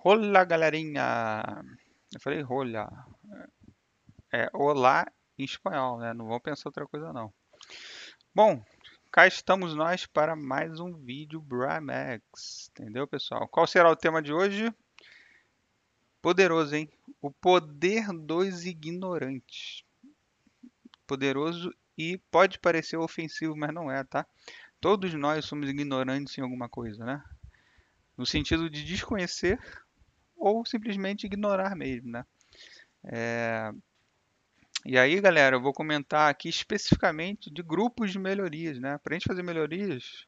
Olá, galerinha! Eu falei rola. É olá em espanhol, né? Não vou pensar outra coisa, não. Bom, cá estamos nós para mais um vídeo Bramex. Entendeu, pessoal? Qual será o tema de hoje? Poderoso, hein? O poder dos ignorantes. Poderoso e pode parecer ofensivo, mas não é, tá? Todos nós somos ignorantes em alguma coisa, né? No sentido de desconhecer ou simplesmente ignorar mesmo, né? E aí, galera, eu vou comentar aqui especificamente de grupos de melhorias, né? Para a gente fazer melhorias,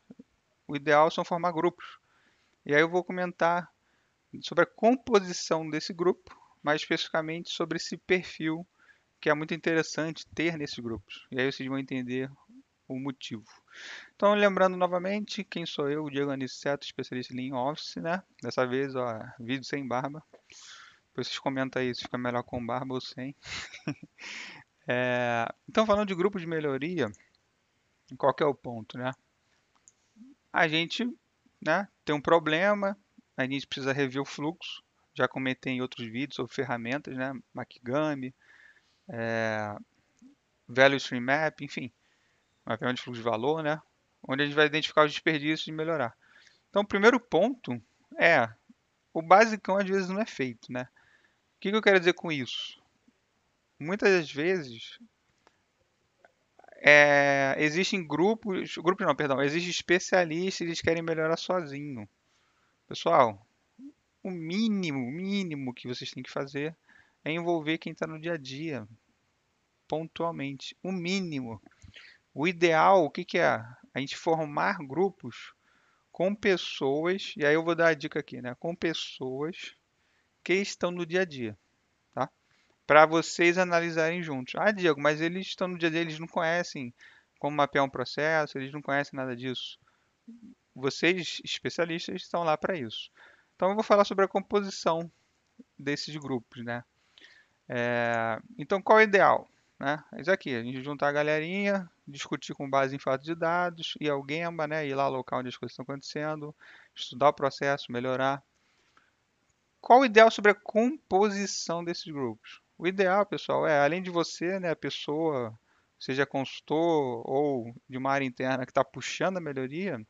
o ideal são formar grupos. E aí eu vou comentar sobre a composição desse grupo, mais especificamente sobre esse perfil que é muito interessante ter nesses grupos. E aí vocês vão entender o motivo. Então, lembrando novamente, quem sou eu, Diego Aniceto, especialista em Lean Office, né? Dessa vez, ó, vídeo sem barba. Depois vocês comentam aí se fica melhor com barba ou sem. Então, falando de grupos de melhoria, qual que é o ponto, né? A gente, né, tem um problema, a gente precisa rever o fluxo. Já comentei em outros vídeos sobre ferramentas, né? Makigami, Value Stream Map, enfim, mapeamento de fluxo de valor, né? Onde a gente vai identificar os desperdícios e melhorar. Então, o primeiro ponto é o basicão às vezes não é feito, né? O que eu quero dizer com isso? Muitas das vezes existem grupos não, perdão, existem especialistas e eles querem melhorar sozinho. Pessoal, o mínimo que vocês têm que fazer é envolver quem está no dia a dia, pontualmente. O mínimo. O ideal, o que que é? A gente formar grupos com pessoas, e aí eu vou dar a dica aqui, né? Com pessoas que estão no dia a dia, tá? Para vocês analisarem juntos. Ah, Diego, mas eles estão no dia a dia, eles não conhecem como mapear um processo, eles não conhecem nada disso. Vocês, especialistas, estão lá para isso. Então eu vou falar sobre a composição desses grupos, né? Então, qual é o ideal? Né? É isso aqui, a gente juntar a galerinha, discutir com base em fatos de dados, ir ao Gemba, né? Ir lá ao local onde as coisas estão acontecendo, estudar o processo, melhorar. Qual o ideal sobre a composição desses grupos? O ideal, pessoal, é, além de você, né, a pessoa, seja consultor ou de uma área interna que está puxando a melhoria,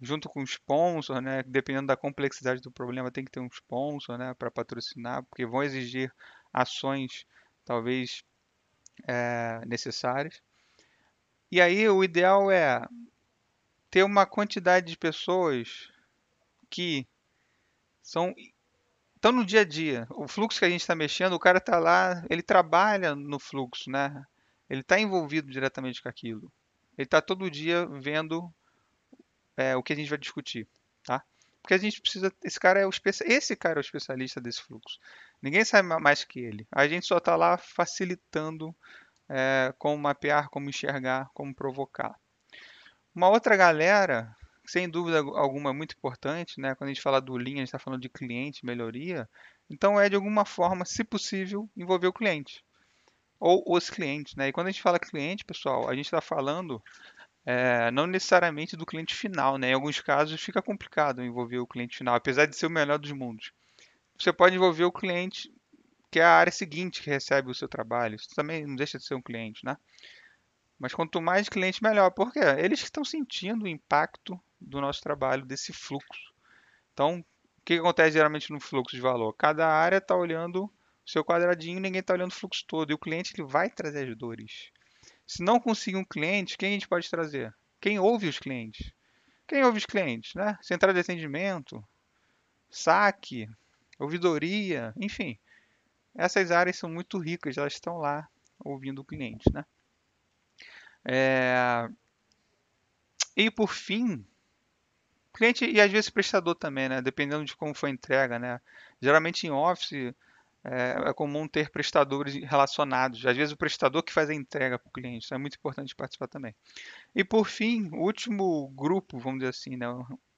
junto com o sponsor, né, dependendo da complexidade do problema, tem que ter um sponsor, né, para patrocinar, porque vão exigir ações talvez necessárias. E aí o ideal é ter uma quantidade de pessoas que são estão no dia a dia. O fluxo que a gente está mexendo, o cara está lá, ele trabalha no fluxo, né? Ele está envolvido diretamente com aquilo. Ele está todo dia vendo o que a gente vai discutir, tá? Porque a gente precisa, esse cara é o especialista desse fluxo. Ninguém sabe mais que ele. A gente só está lá facilitando como mapear, como enxergar, como provocar. Uma outra galera, sem dúvida alguma, é muito importante, né? Quando a gente fala do Lean, a gente está falando de cliente, melhoria. Então, é de alguma forma, se possível, envolver o cliente ou os clientes, né? E quando a gente fala cliente, pessoal, a gente está falando não necessariamente do cliente final, né? Em alguns casos fica complicado envolver o cliente final, apesar de ser o melhor dos mundos. Você pode envolver o cliente que é a área seguinte que recebe o seu trabalho. Isso também não deixa de ser um cliente, né? Mas quanto mais cliente, melhor. Por quê? Eles que estão sentindo o impacto do nosso trabalho, desse fluxo. Então, o que acontece geralmente no fluxo de valor? Cada área está olhando o seu quadradinho, ninguém está olhando o fluxo todo. E o cliente ele vai trazer as dores. Se não conseguir um cliente, quem a gente pode trazer? Quem ouve os clientes? Quem ouve os clientes? Né? Central de atendimento, saque, ouvidoria, enfim. Essas áreas são muito ricas, elas estão lá ouvindo o cliente. Né? É, E por fim, cliente e às vezes prestador também, né? Dependendo de como foi a entrega, né? Geralmente em Office é comum ter prestadores relacionados. Às vezes o prestador que faz a entrega para o cliente. Então é muito importante participar também. E por fim, o último grupo, vamos dizer assim, né,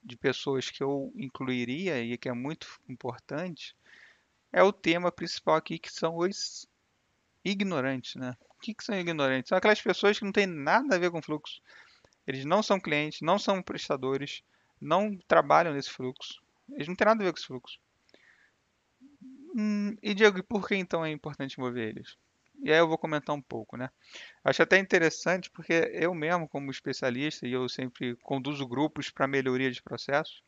de pessoas que eu incluiria e que é muito importante é o tema principal aqui, que são os ignorantes, né? O que são ignorantes? São aquelas pessoas que não têm nada a ver com fluxo. Eles não são clientes, não são prestadores, não trabalham nesse fluxo. Eles não têm nada a ver com esse fluxo. E Diego, e por que então é importante envolver eles? E aí eu vou comentar um pouco, né? Acho até interessante porque eu mesmo, como especialista, e eu sempre conduzo grupos para melhoria de processos,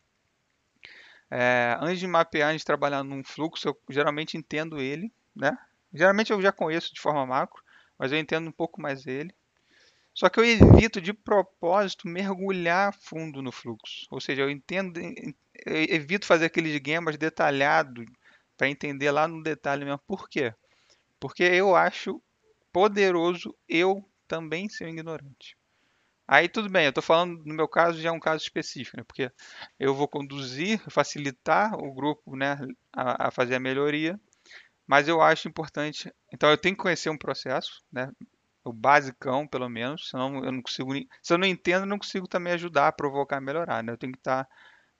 antes de mapear, antes de trabalhar num fluxo, eu geralmente entendo ele, né? Geralmente eu já conheço de forma macro, mas eu entendo um pouco mais ele. Só que eu evito de propósito mergulhar fundo no fluxo. Ou seja, eu evito fazer aqueles esquemas detalhados para entender lá no detalhe mesmo. Por quê? Porque eu acho poderoso eu também ser um ignorante. Aí tudo bem, eu estou falando, no meu caso, já é um caso específico, né? Porque eu vou conduzir, facilitar o grupo, né, a fazer a melhoria, mas eu acho importante. Então eu tenho que conhecer um processo, né? O basicão, pelo menos, senão eu não consigo. Se eu não entendo, eu não consigo também ajudar a provocar a melhorar, né? Eu tenho que estar,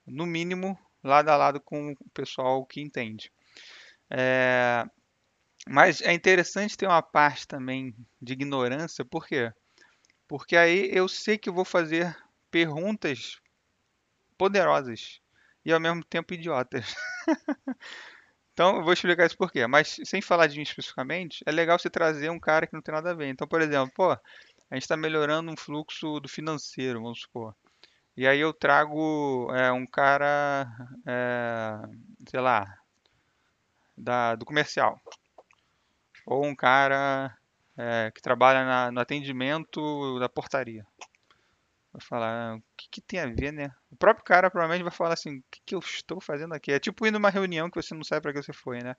no mínimo, lado a lado com o pessoal que entende. Mas é interessante ter uma parte também de ignorância, por quê? Porque aí eu sei que eu vou fazer perguntas poderosas e ao mesmo tempo idiotas. Então, eu vou explicar isso por quê. Mas sem falar de mim especificamente, é legal você trazer um cara que não tem nada a ver. Então, por exemplo, pô, a gente está melhorando um fluxo do financeiro, vamos supor. E aí eu trago um cara, sei lá, do comercial. Ou um cara que trabalha no atendimento da portaria. Vai falar, o que que tem a ver, né? O próprio cara provavelmente vai falar assim, o que que eu estou fazendo aqui? É tipo ir numa reunião que você não sabe para que você foi, né?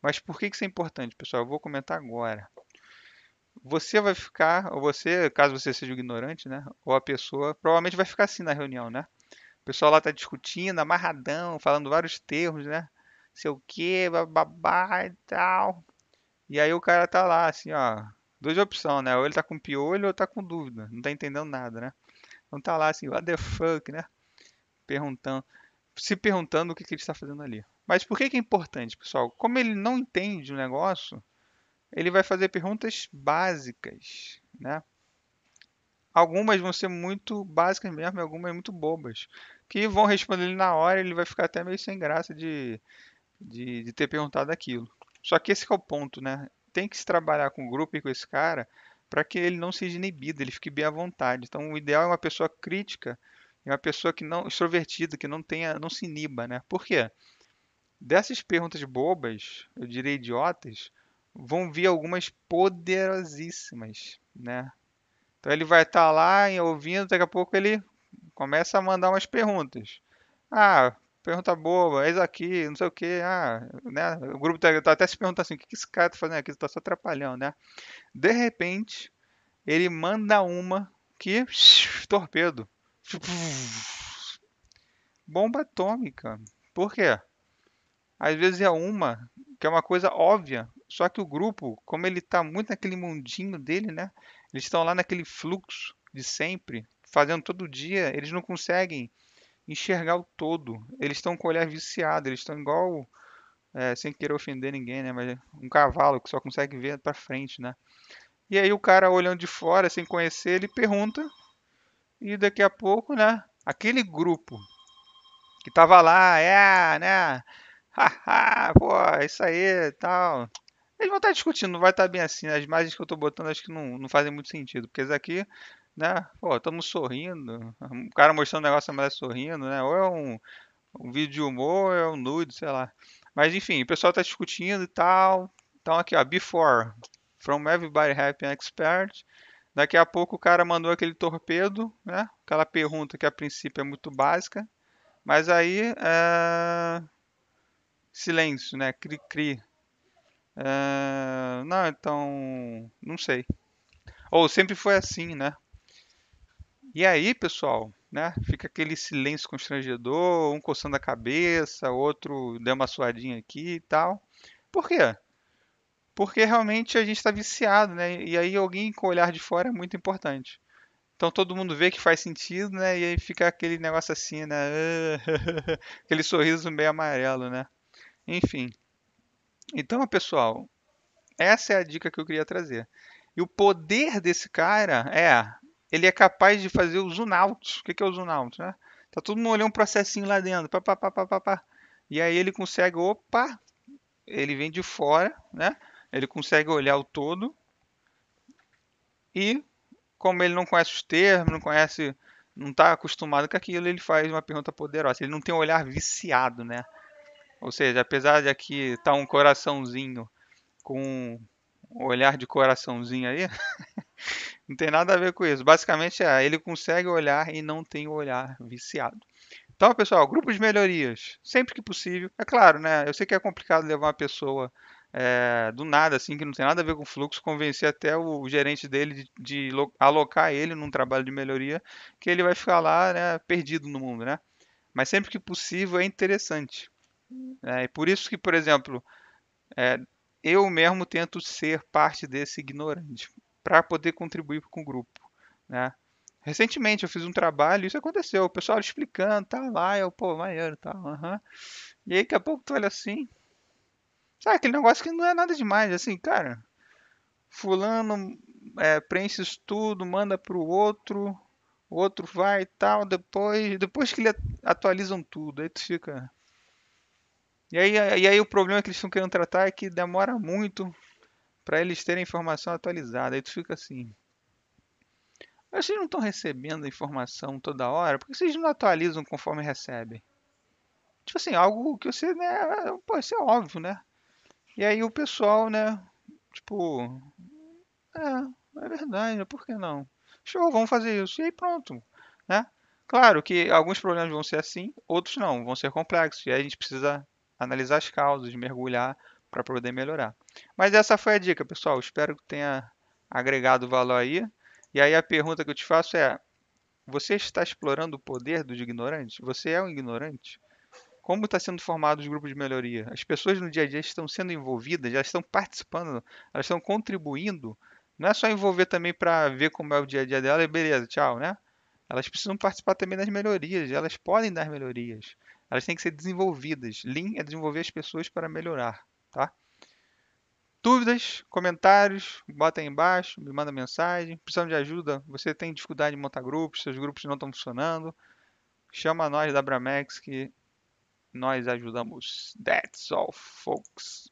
Mas por que que isso é importante, pessoal? Eu vou comentar agora. Você vai ficar, ou você, caso você seja ignorante, né? Ou a pessoa, provavelmente vai ficar assim na reunião, né? O pessoal lá tá discutindo, amarradão, falando vários termos, né? Sei o que, babá e tal. E aí o cara tá lá, assim, ó. Duas opções, né? Ou ele tá com piolho ou tá com dúvida. Não tá entendendo nada, né? Então tá lá assim, what the fuck, né? Perguntando, se perguntando o que que ele está fazendo ali. Mas por que que é importante, pessoal? Como ele não entende o negócio, ele vai fazer perguntas básicas, né? Algumas vão ser muito básicas mesmo, e algumas muito bobas, que vão responder ele na hora, e ele vai ficar até meio sem graça de ter perguntado aquilo. Só que esse que é o ponto, né? Tem que se trabalhar com o grupo e com esse cara para que ele não seja inibido, ele fique bem à vontade. Então, o ideal é uma pessoa crítica e uma pessoa que não extrovertida, que não tenha, não se iniba, né? Por quê? Dessas perguntas bobas, eu diria idiotas, vão vir algumas poderosíssimas, né? Então ele vai estar lá ouvindo, daqui a pouco ele começa a mandar umas perguntas. Ah, pergunta boba, eis aqui, não sei o que, né? O grupo tá até se perguntando assim, o que que esse cara tá fazendo aqui? Tá só atrapalhando, né? De repente, ele manda uma que torpedo. Bomba atômica. Por quê? Às vezes é uma que é uma coisa óbvia, só que o grupo, como ele tá muito naquele mundinho dele, né? Eles estão lá naquele fluxo de sempre, fazendo todo dia, eles não conseguem enxergar o todo. Eles estão com o olhar viciado, eles estão igual, sem querer ofender ninguém, né? Mas um cavalo que só consegue ver pra frente, né? E aí o cara olhando de fora, sem conhecer, ele pergunta, e daqui a pouco, né? Aquele grupo que tava lá, né? Haha, pô, isso aí e tal. Eles vão estar discutindo, não vai estar bem assim. As imagens que eu tô botando acho que não fazem muito sentido, porque isso aqui, né? Pô, estamos sorrindo. O cara mostrando o negócio da mulher sorrindo, né? Ou é um vídeo de humor, ou é um nude, sei lá. Mas enfim, o pessoal tá discutindo e tal. Então aqui, ó, before, from everybody happy and expert. Daqui a pouco o cara mandou aquele torpedo, né? Aquela pergunta que a princípio é muito básica, mas aí silêncio, né? Cri cri. Não, então, não sei. Ou sempre foi assim, né? E aí, pessoal, né? Fica aquele silêncio constrangedor, um coçando a cabeça, outro deu uma suadinha aqui e tal. Por quê? Porque realmente a gente está viciado, né? E aí alguém com o olhar de fora é muito importante. Então todo mundo vê que faz sentido, né? E aí fica aquele negócio assim, né? Aquele sorriso meio amarelo, né? Enfim. Então, pessoal, essa é a dica que eu queria trazer. E o poder desse cara ele é capaz de fazer o zoom out. O que que é o zoom out, né? Tá todo mundo olhando um processinho lá dentro, pá, pá, pá, pá, pá, pá. E aí ele consegue, opa, ele vem de fora, né? Ele consegue olhar o todo e, como ele não conhece os termos, não conhece, não está acostumado com aquilo, ele faz uma pergunta poderosa. Ele não tem um olhar viciado, né? Ou seja, apesar de aqui estar um coraçãozinho com um olhar de coraçãozinho aí, não tem nada a ver com isso. Basicamente ele consegue olhar e não tem o olhar viciado. Então, pessoal, grupos de melhorias, sempre que possível. É claro, né? Eu sei que é complicado levar uma pessoa do nada, assim, que não tem nada a ver com o fluxo, convencer até o gerente dele de alocar ele num trabalho de melhoria, que ele vai ficar lá, né, perdido no mundo, né? Mas sempre que possível é interessante. E por isso que, por exemplo, é, eu mesmo tento ser parte desse ignorante, para poder contribuir com o grupo, né? Recentemente eu fiz um trabalho, isso aconteceu, o pessoal explicando, tá lá, eu, pô, maneiro, tá, aham. E aí daqui a pouco tu olha assim, sabe aquele negócio que não é nada demais, assim, cara, fulano preenche isso tudo, manda pro outro, o outro vai e tal, depois que eles atualizam tudo, aí tu fica... E aí o problema que eles estão querendo tratar é que demora muito para eles terem a informação atualizada, aí tu fica assim, mas vocês não estão recebendo a informação toda hora, por que vocês não atualizam conforme recebem? Tipo assim, algo que você, né, pô, isso é óbvio, né? E aí o pessoal, né, tipo, é verdade, né? Por que não? Show, vamos fazer isso. E aí pronto, né? Claro que alguns problemas vão ser assim, outros não, vão ser complexos. E aí a gente precisa analisar as causas, mergulhar para poder melhorar. Mas essa foi a dica, pessoal. Espero que tenha agregado valor aí. E aí a pergunta que eu te faço é: você está explorando o poder dos ignorantes? Você é um ignorante? Como está sendo formado os grupos de melhoria? As pessoas no dia a dia estão sendo envolvidas, já estão participando, elas estão contribuindo. Não é só envolver também para ver como é o dia a dia dela e beleza, tchau, né? Elas precisam participar também das melhorias, elas podem dar melhorias. Elas têm que ser desenvolvidas. Lean é desenvolver as pessoas para melhorar, tá? Dúvidas, comentários, bota aí embaixo, me manda mensagem. Precisando de ajuda? Você tem dificuldade em montar grupos, seus grupos não estão funcionando? Chama nós da Abramex que nós ajudamos. That's all, folks.